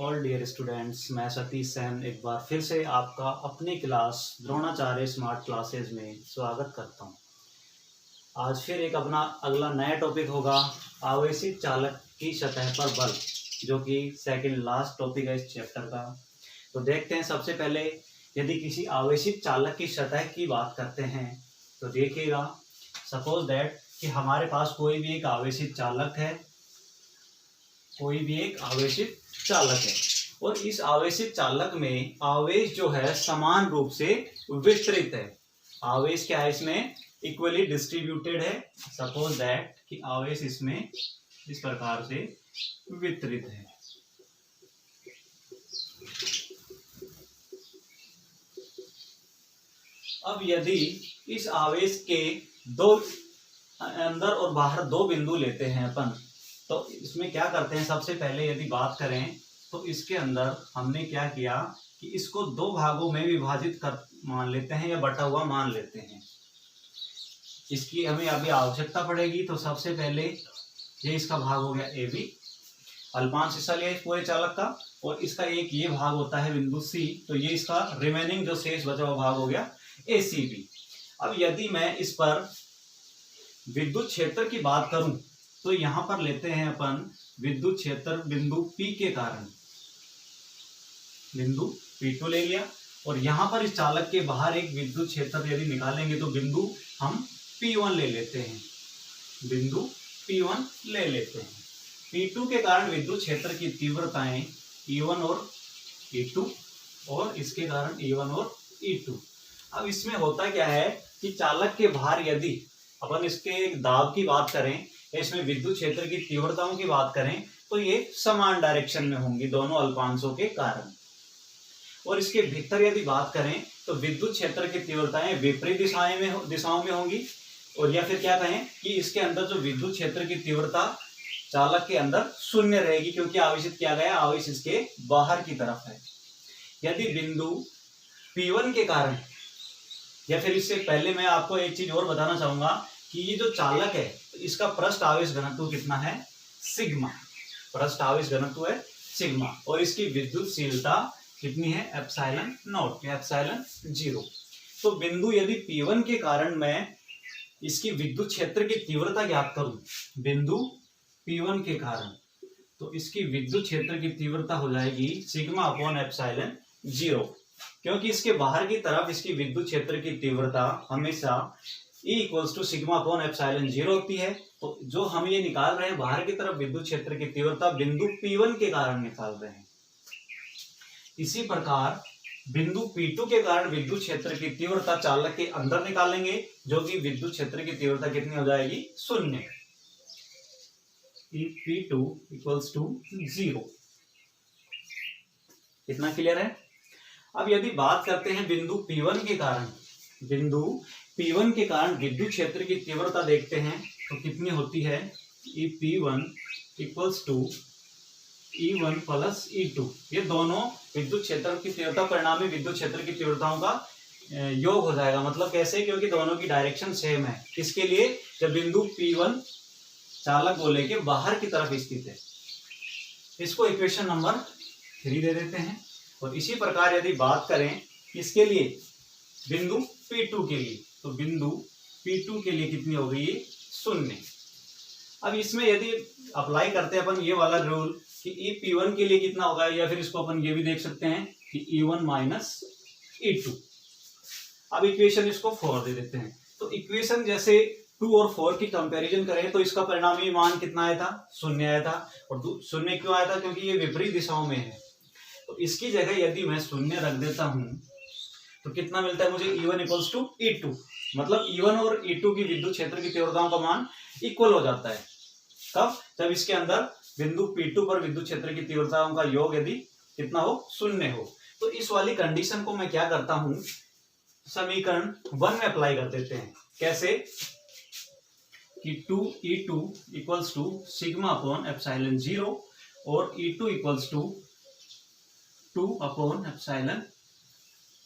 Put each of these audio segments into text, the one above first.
All dear students, मैं Satish San एक बार फिर से आपका अपनी क्लास द्रोणाचार्य स्मार्ट क्लासेस में स्वागत करता हूं। आज फिर एक अपना अगला नया टॉपिक होगा आवेशित चालक की सतह पर बल, जो कि सेकंड लास्ट टॉपिक है इस चैप्टर का। तो देखते हैं, सबसे पहले यदि किसी आवेशित चालक की सतह की बात करते हैं तो देखिएगा, सपोज दैट कि हमारे पास कोई भी एक आवेशित चालक है, और इस आवेशित चालक में आवेश जो है समान रूप से वितरित है। आवेश क्या है, इसमें इक्वली डिस्ट्रीब्यूटेड है। सपोज दैट कि आवेश इसमें इस प्रकार से वितरित है। अब यदि इस आवेश के दो अंदर और बाहर दो बिंदु लेते हैं अपन, तो इसमें क्या करते हैं, सबसे पहले यदि बात करें तो इसके अंदर हमने क्या किया कि इसको दो भागों में विभाजित कर मान लेते हैं या बटा हुआ मान लेते हैं। इसकी हमें अभी आवश्यकता पड़ेगी। तो सबसे पहले ये इसका भाग हो गया ए बी, अल्पांश हिस्सा लिया पूरे चालक का, और इसका एक ये भाग होता है बिंदु सी, तो ये इसका रिमेनिंग जो शेष बचा हुआ भाग हो गया ए सी बी। अब यदि मैं इस पर विद्युत क्षेत्र की बात करूं तो यहां पर लेते हैं अपन विद्युत क्षेत्र बिंदु P के कारण, बिंदु P2 ले लिया, और यहां पर इस चालक के बाहर एक विद्युत क्षेत्र यदि निकालेंगे तो बिंदु हम P1 ले लेते हैं, बिंदु P1 ले लेते हैं। P2 के कारण विद्युत क्षेत्र की तीव्रताएं E1 और E2, और इसके कारण E1 और E2। अब इसमें होता क्या है कि चालक के बाहर यदि अपन इसके दाब की बात करें, इसमें विद्युत क्षेत्र की तीव्रताओं की बात करें, तो ये समान डायरेक्शन में होंगी दोनों अल्पांशों के कारण। और इसके भीतर यदि बात करें तो विद्युत क्षेत्र की तीव्रताएं विपरीत दिशाओं में होंगी, और या फिर क्या कहें कि इसके अंदर जो विद्युत क्षेत्र की तीव्रता चालक के अंदर शून्य रहेगी, क्योंकि आवेशित किया गया आवेश इसके बाहर की तरफ है। यदि बिंदु P1 के कारण, या फिर इससे पहले मैं आपको एक चीज और बताना चाहूंगा कि ये जो चालक है इसका पृष्ठ आवेश घनत्व कितना है, सिग्मा। पृष्ठ आवेश घनत्व है सिग्मा, और इसकी विद्युतशीलता कितनी है, एप्सिलॉन नॉट, एप्सिलॉन 0। तो बिंदु यदि P1 के कारण मैं इसकी विद्युत क्षेत्र की तीव्रता ज्ञात करूं, बिंदु P1 के कारण, तो इसकी विद्युत क्षेत्र की तीव्रता हो जाएगी सिग्मा अपॉन एप्सिलॉन 0, क्योंकि इसके बाहर की तरफ इसकी विद्युत क्षेत्र की तीव्रता हमेशा E equals to sigma upon epsilon 0 होती है। तो जो हम ये निकाल रहे हैं बाहर की तरफ विद्युत क्षेत्र की तीव्रता बिंदु P1 के कारण निकाल रहे हैं। इसी प्रकार बिंदु P2 के कारण विद्युत क्षेत्र की तीव्रता चालक के अंदर निकालेंगे, जो कि विद्युत क्षेत्र की तीव्रता कितनी हो जाएगी, 0। P2 equals to 0। इतना क्लियर है। अब यदि बात करते हैं बिंदु P1 के कारण, बिंदु P1 के कारण विद्युत क्षेत्र की तीव्रता देखते हैं तो कितनी होती है, P1 equals to E1 plus E2। ये दोनों विद्युत क्षेत्र की तीव्रता परिणामी विद्युत क्षेत्र की तीव्रताओं का योग हो जाएगा। मतलब कैसे, क्योंकि दोनों की डायरेक्शन सेम है। किसके लिए, जब बिंदु P1 चालक गोले के बाहर की तरफ स्थित है। इसको इक्वेशन नंबर 3 दे देते हैं। और इसी प्रकार यदि बात करें इसके लिए बिंदु P2 के लिए, तो बिंदु P2 के लिए कितनी हो गई, 0। अब इसमें यदि अप्लाई करते हैं अपन ये वाला रूल कि P1 के लिए कितना होगा, या फिर इसको अपन ये भी देख सकते हैं कि E1 माइनस E2। अब इक्वेशन इसको 4 दे देते हैं। तो इक्वेशन जैसे 2 और 4 की कंपैरिजन करें तो इसका परिणामी मान कितना आया था, 0 आया था। और 0 क्यों आया था, क्योंकि ये विपरीत दिशाओं में है। तो इसकी जगह यदि मैं 0 रख देता हूं तो कितना मिलता है मुझे, E1 इक्वल्स टू E2। मतलब E1 और E2 की विद्युत क्षेत्र की तीव्रताओं का मान इक्वल हो जाता है। कब, जब इसके अंदर बिंदु P2 पर विद्युत क्षेत्र की तीव्रताओं का योग यदि कितना हो, 0 हो। तो इस वाली कंडीशन को मैं क्या करता हूं, समीकरण 1 में अप्लाई कर देते हैं। कैसे कि 2E2 equals to sigma upon epsilon 0, और E2 equals to 2 upon epsilon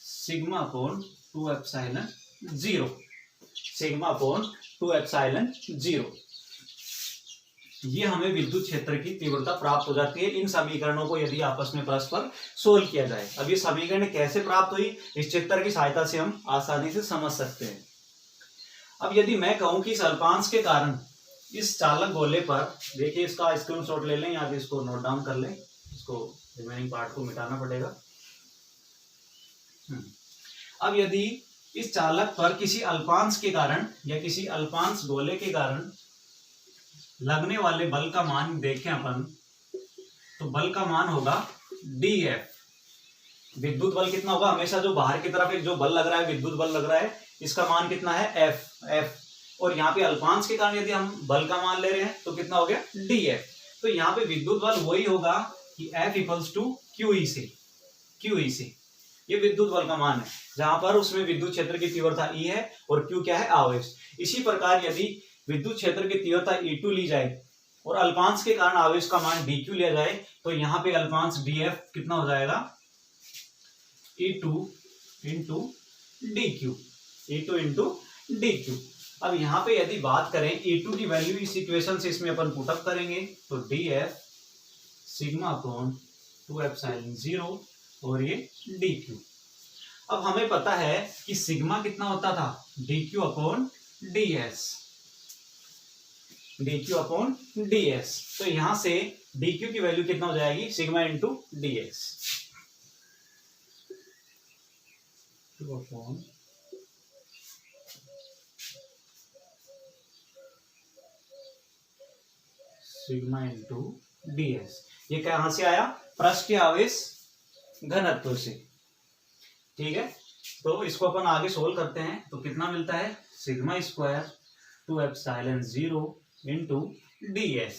sigma upon 2 epsilon 0, sigma upon 2 epsilon 0। ये हमें विद्युत क्षेत्र की तीव्रता प्राप्त हो जाती है इन समीकरणों को यदि आपस में परस्पर सोल्व किया जाए। अब ये समीकरण कैसे प्राप्त हुई, इस चित्र की सहायता से हम आसानी से समझ सकते हैं। अब यदि मैं कहूं कि इस अल्पांश के कारण इस चालक गोले पर, देखिए इसका स्क्रीनशॉट ले लें या फिर इसको नोट डाउन कर लें, इसको रिमेनिंग पार्ट को मिटाना पड़ेगा। अब यदि इस चालक पर किसी अल्पांश के कारण या किसी अल्पांश गोले के कारण लगने वाले बल का मान देखें अपन, तो बल का मान होगा DF। विद्युत बल कितना होगा, हमेशा जो बाहर की तरफ एक जो बल लग रहा है, विद्युत बल लग रहा है, इसका मान कितना है F। और यहाँ पे अल्पांश के कारण यदि हम बल का मान ले रहे हैं तो कितना हो गया DF। तो यहाँ पे विद्युत बल वही होगा कि F इक्वल्स टू QE से। ये विद्युत बल का मान है, जहां पर उसमें विद्युत क्षेत्र की तीव्रता E है और Q क्या है, आवेश। इसी प्रकार यदि विद्युत क्षेत्र की तीव्रता E2 ली जाए और अल्पांश के कारण आवेश का मान DQ लिया जाए, तो यहाँ पे अल्पांश DF कितना हो जाएगा, E2 इंटू DQ। अब यहाँ पे यदि बात करें E2 की वैल्यू इस इक्वेशन से इसमें अपन पुटअप करेंगे, तो DF सिग्मा अपॉन 2ε0 और ये DQ। अब हमें पता है कि सिग्मा कितना होता था, DQ अपॉन DS। तो यहां से DQ की वैल्यू कितना हो जाएगी, sigma into DS। 2 upon sigma into DS। ये कहां से आया, पृष्ठीय आवेश घनत्व से। ठीक है, तो इसको अपन आगे सोल्व करते हैं, तो कितना मिलता है, सिग्मा स्क्वायर 2ε0 इंटू DS।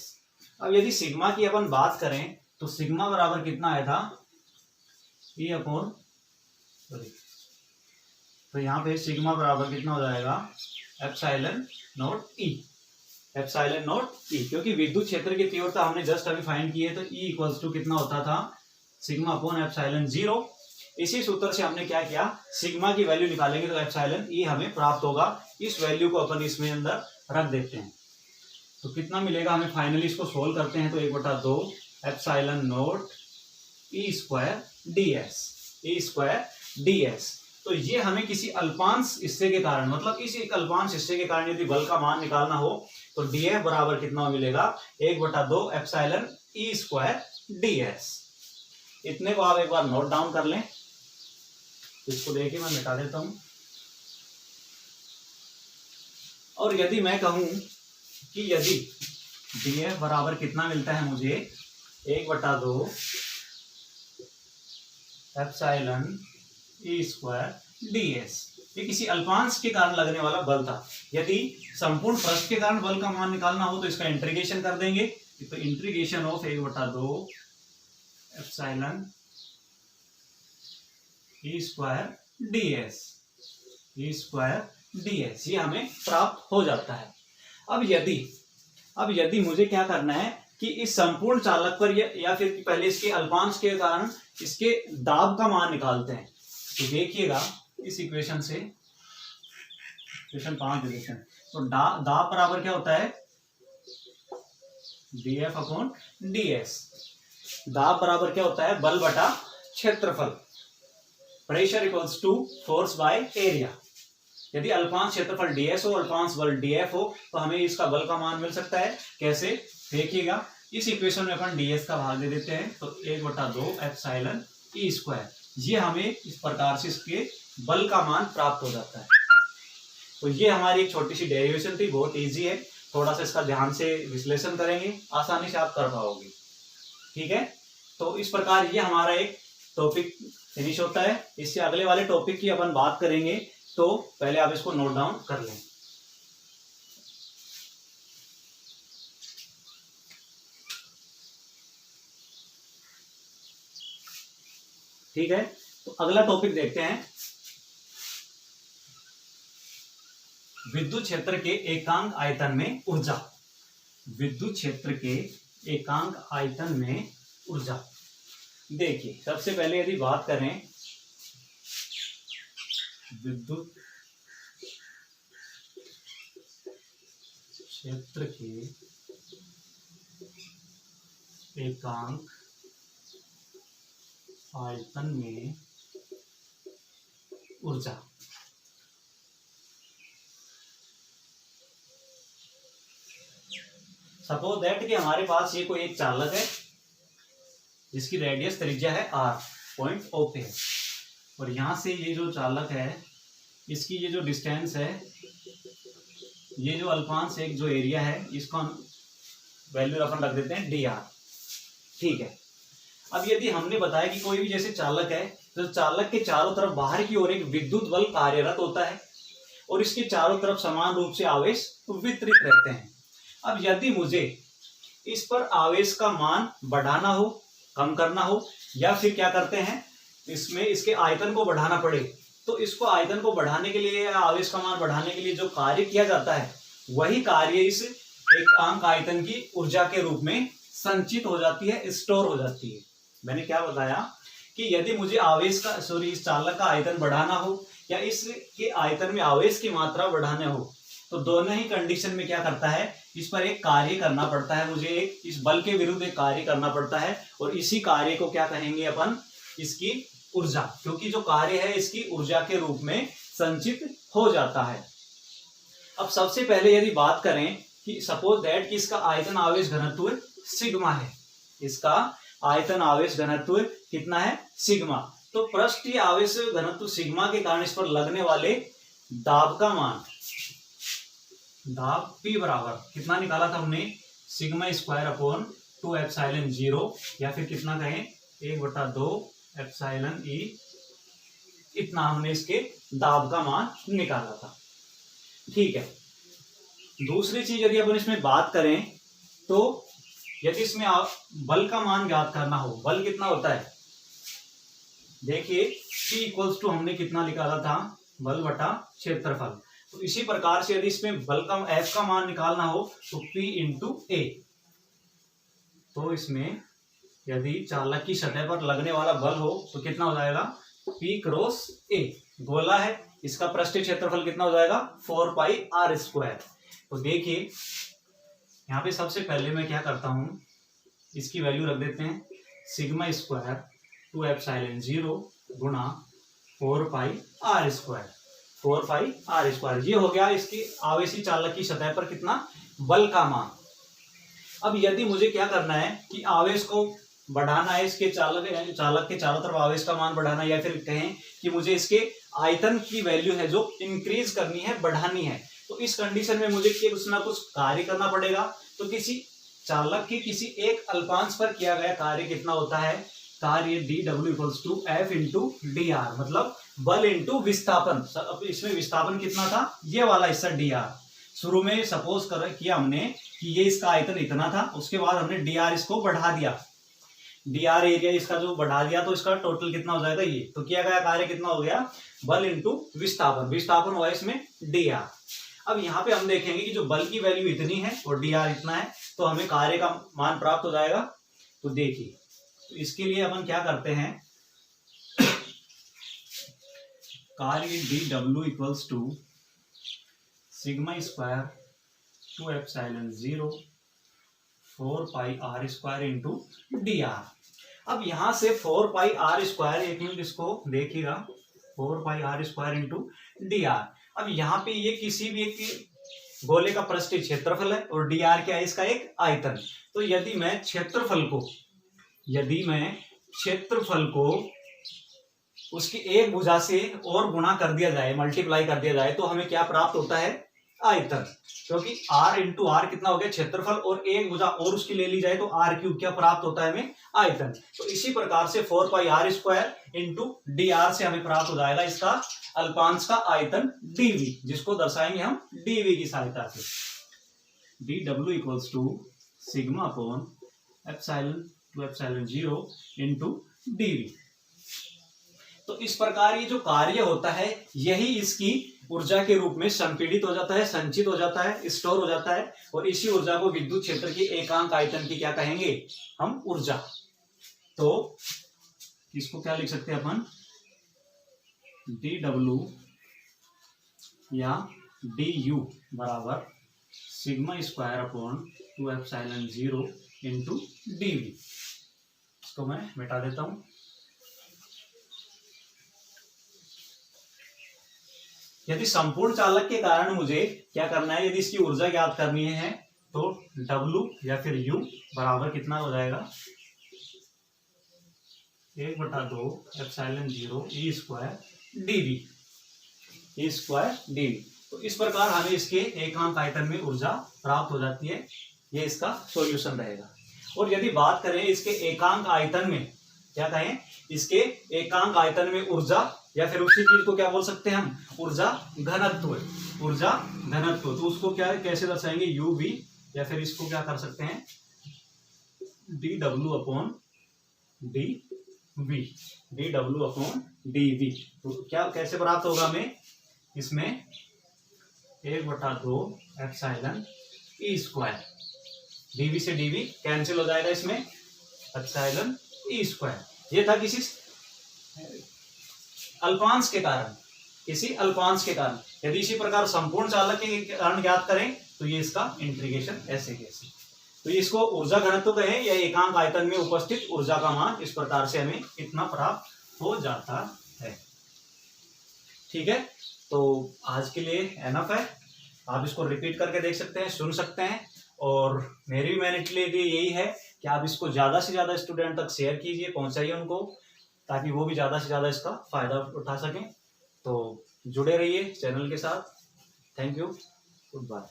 अब यदि सिग्मा की अपन बात करें तो सिग्मा बराबर कितना आया था, E अपॉन, तो यहाँ पे सिग्मा बराबर कितना हो जाएगा, एप्सिलॉन नॉट E, क्योंकि विद्युत क्षेत्र की तीव्रता हमने जस्ट अभी फाइंड की है, तो E इक्वल्स टू कितना होता था, सिग्मा अपॉन एप्सिलॉन 0। इसी सूत्र से हमने क्या किया, सिग्मा की वैल्यू निकालेंगे तो एप्सिलॉन E हमें प्राप्त होगा। इस वैल्यू को अपन इसमें अंदर रख देते हैं, तो कितना मिलेगा हमें, फाइनली इसको सोल्व करते हैं तो 1/2 epsilon not E square DS। तो ये हमें किसी अल्पांश हिस्से के कारण, मतलब इस एक अल्पांश हिस्से के कारण यदि बल का मान निकालना हो तो DF बराबर कितना मिलेगा, 1/2 एप्सिलॉन E स्क्वायर DS। इतने को आप एक बार नोट डाउन कर लें। इसको देखिए मैं मिटा देता हूं। और यदि मैं कहूं कि यदि DF बराबर कितना मिलता है मुझे, 1/2 एप्सिलॉन E स्क्वायर DS। ये किसी अल्पांश के कारण लगने वाला बल था। यदि संपूर्ण पृष्ठ के कारण बल का मान निकालना हो तो इसका इंटीग्रेशन कर देंगे, तो integration of 1/2 epsilon E square DS ये हमें प्राप्त हो जाता है। अब यदि मुझे क्या करना है कि इस संपूर्ण चालक पर या फिर पहले इसके अल्पांश के कारण इसके दाब का मान निकालते हैं, तो देखिएगा इस इक्वेशन से, इक्वेशन 5 देते हैं, तो दाब बराबर क्या होता है, DF अपॉन DS। दाब बराबर क्या होता है, बल बटा क्षेत्रफल। Pressure equals to force by area. यदि अल्पांश क्षेत्रफल DS हो, अल्पांश बल DF हो, तो हमें इसका बल का मान मिल सकता है। कैसे, देखिएगा इस इक्वेशन में अपन DS का भाग दे देते हैं, तो 1/2 एप्सिलॉन E स्क्वायर। ये हमें इस प्रकार से इसके बल का मान प्राप्त हो जाता है। तो ये हमारी एक छोटी सी डेरिवेशन थी, बहुत इजी है, थोड़ा सा इसका ध्यान से विश्लेषण करेंगे, आसानी से आप कर पाओगे। ठीक है, तो इस प्रकार ये हमारा एक टॉपिक फिनिश होता है। इससे अगले वाले टॉपिक की अपन बात करेंगे, तो पहले आप इसको नोट डाउन कर लें। ठीक है, तो अगला टॉपिक देखते हैं, विद्युत क्षेत्र के एकांक आयतन में ऊर्जा। विद्युत क्षेत्र के एकांक आयतन में ऊर्जा। देखिए सबसे पहले यदि बात करें विद्युत क्षेत्र के एकांक आयतन में ऊर्जा। सपोज दैट कि हमारे पास ये कोई एक चालक है जिसकी रेडियस त्रिज्या है r, पॉइंट O पे है, और यहां से ये जो चालक है इसकी ये जो डिस्टेंस है, ये जो अल्पांश एक जो एरिया है, इसका वैल्यू अपन रख देते हैं dr। ठीक है। अब यदि हमने बताया कि कोई भी जैसे चालक है तो चालक के चारों तरफ बाहर की ओर एक विद्युत बल कार्यरत होता है और इसके चारों तरफ समान रूप से आवेश वितरित रहते हैं। अब यदि मुझे इस पर आवेश का मान बढ़ाना हो, कम करना हो, या फिर क्या करते हैं इसमें इसके आयतन को बढ़ाना पड़े, तो इसको आयतन को बढ़ाने के लिए, आवेश का मान बढ़ाने के लिए जो कार्य किया जाता है वही कार्य इस एकांक आयतन की ऊर्जा के रूप में संचित हो जाती है, स्टोर हो जाती है। मैंने क्या बताया कि यदि मुझे आवेश का इस चालक का आयतन बढ़ाना हो या इसके आयतन में आवेश की मात्रा बढ़ाने हो, तो दोनों ही कंडीशन में क्या करता है, इस पर एक कार्य करना पड़ता है, मुझे एक इस बल के विरुद्ध एक कार्य करना पड़ता है, और इसी कार्य को क्या कहेंगे अपन, इसकी ऊर्जा, क्योंकि जो कार्य है इसकी ऊर्जा के रूप में संचित हो जाता है। अब सबसे पहले यदि बात करें कि सपोज दैट कि इसका आयतन आवेश घनत्व सिग्मा है, इसका आयतन आवेश घनत्व कितना है, सिग्मा। तो पृष्ठीय आवेश घनत्व सिग्मा के कारण इस पर लगने वाले दाब का मान, दाब P बराबर कितना निकाला था हमने, सिग्मा स्क्वायर अपॉन 2 एप्सिलॉन 0, या फिर कितना कहें 1/2 एप्सिलॉन E, इतना हमने इसके दाब का मान निकाला था। ठीक है। दूसरी चीज यदि अपन इसमें बात करें तो यदि इसमें बल का मान ज्ञात करना हो, बल कितना होता है, देखिए P इक्वल्स टू हमने कितना निकाला था, बल बटा क्षेत्रफल। तो इसी प्रकार से यदि इसमें बल का F का मान निकालना हो तो P इंटू A। तो इसमें यदि चालक की सतह पर लगने वाला बल हो तो कितना हो जाएगा, P क्रॉस A। गोला है, इसका पृष्ठीय क्षेत्रफल कितना हो जाएगा, 4 पाई r स्क्वायर। तो देखिए यहाँ पे सबसे पहले मैं क्या करता हूं, इसकी वैल्यू रख देते हैं, सिग्मा स्क्वायर 2 एप्सिलॉन 0 गुणा 4 pi r square, 4 pi r square. ये हो गया इसकी आवेशी चालक की सतह पर कितना बल का मान। अब यदि मुझे क्या करना है कि आवेश को बढ़ाना है, इसके चालक के चारों तरफ आवेश का मान बढ़ाना है, या फिर कहें कि मुझे इसके आयतन की वैल्यू है जो इंक्रीज करनी है, बढ़ानी है, तो इस कंडीशन में मुझे कुछ ना कुछ कार्य करना पड़ेगा। तो किसी चालक के किसी एक अल्पांश पर किया गया कार्य कितना होता है, कार्य dw equals to F into dr, मतलब बल इंटू विस्थापन। अब इसमें विस्थापन कितना था, ये वाला हिस्सा dr। शुरू में सपोज किया हमने कि ये इसका आयतन इतना था, उसके बाद हमने dr इसको बढ़ा दिया, dr एरिया इसका जो बढ़ा दिया, तो इसका टोटल कितना हो जाएगा, ये तो किया गया कार्य कितना हो गया, बल इंटू विस्थापन। विस्थापन हुआ इसमें dr। अब यहाँ पे हम देखेंगे कि जो बल की वैल्यू इतनी है और dr इतना है, तो हमें कार्य का मान प्राप्त हो जाएगा। तो देखिए, तो इसके लिए अपन क्या करते हैं, कार्य dw equals to sigma square 2 epsilon 0 4 pi r square into dr। अब यहां से 4 पाई r स्क्वायर, एक मिनट इसको देखिएगा, 4 pi r square into dr। अब यहाँ पे ये किसी भी एक गोले का पृष्ठीय क्षेत्रफल है और dr क्या है, इसका एक आयतन। तो यदि मैं क्षेत्रफल को उसकी एक भुजा से और गुणा कर दिया जाए, मल्टीप्लाई कर दिया जाए, तो हमें क्या प्राप्त होता है, आयतन। क्योंकि r इंटू आर कितना हो गया, क्षेत्रफल, और एक भुजा और उसकी ले ली जाए तो r³ क्या प्राप्त होता है हमें, आयतन। तो इसी प्रकार से 4 pi r square into dr से हमें प्राप्त हो जाएगा इसका अल्पांश का आयतन dv, जिसको दर्शाएंगे हम dv की सहायता से। dw equals to sigma upon epsilon 2 epsilon 0 into dv। तो इस प्रकार ये जो कार्य होता है यही इसकी ऊर्जा के रूप में संपीड़ित हो जाता है, संचित हो जाता है, स्टोर हो जाता है, और इसी ऊर्जा को विद्युत क्षेत्र की एकांक आयतन की क्या कहेंगे हम, ऊर्जा। तो इसको क्या लिख सकते हैं अपन, dw या du बराबर sigma square upon 2 epsilon 0 into D V. इसको मैं मिटा देता हूं। यदि संपूर्ण चालक के कारण मुझे क्या करना है, यदि इसकी ऊर्जा ज्ञात करनी है तो W या फिर U बराबर कितना हो जाएगा, 1/2 epsilon 0 E square dV, E square dV। तो इस प्रकार हमें इसके एकांक आयतन में ऊर्जा प्राप्त हो जाती है। ये इसका सॉल्यूशन रहेगा। और यदि बात करें इसके एकांक आयतन में, क्या कहें, इसके एकांक आयतन में ऊर्जा, या फिर उसी चीज को क्या बोल सकते हैं हम, ऊर्जा घनत्व। ऊर्जा घनत्व तो उसको क्या कैसे दर्शाएंगे, UV, या फिर इसको क्या कर सकते हैं, dW/dV, dW/dV। तो क्या कैसे प्राप्त होगा हमें, इसमें 1/2 एप्सिलॉन E स्क्वायर, dV से dV कैंसिल हो जाएगा, इसमें एप्सिलॉन E स्क्वायर। ये था किसी अल्पांश के कारण, किसी अल्पांश के कारण। यदि इसी प्रकार संपूर्ण चालक के कारण ज्ञात करें तो ये इसका इंटीग्रेशन ऐसे कैसे। तो इसको ऊर्जा घनत्व कहें या एकांक आयतन में उपस्थित ऊर्जा का मान, इस प्रकार से हमें इतना प्राप्त हो जाता है। ठीक है, तो आज के लिए एनफ है। आप इसको रिपीट करके देख सकते हैं, सुन सकते हैं। और मेरी मेहनत के लिए यही है कि आप इसको ज्यादा से ज्यादा स्टूडेंट तक शेयर कीजिए, पहुंचाइए उनको, ताकि वो भी ज्यादा से ज्यादा इसका फायदा उठा सकें। तो जुड़े रहिए चैनल के साथ। Thank you, good bye.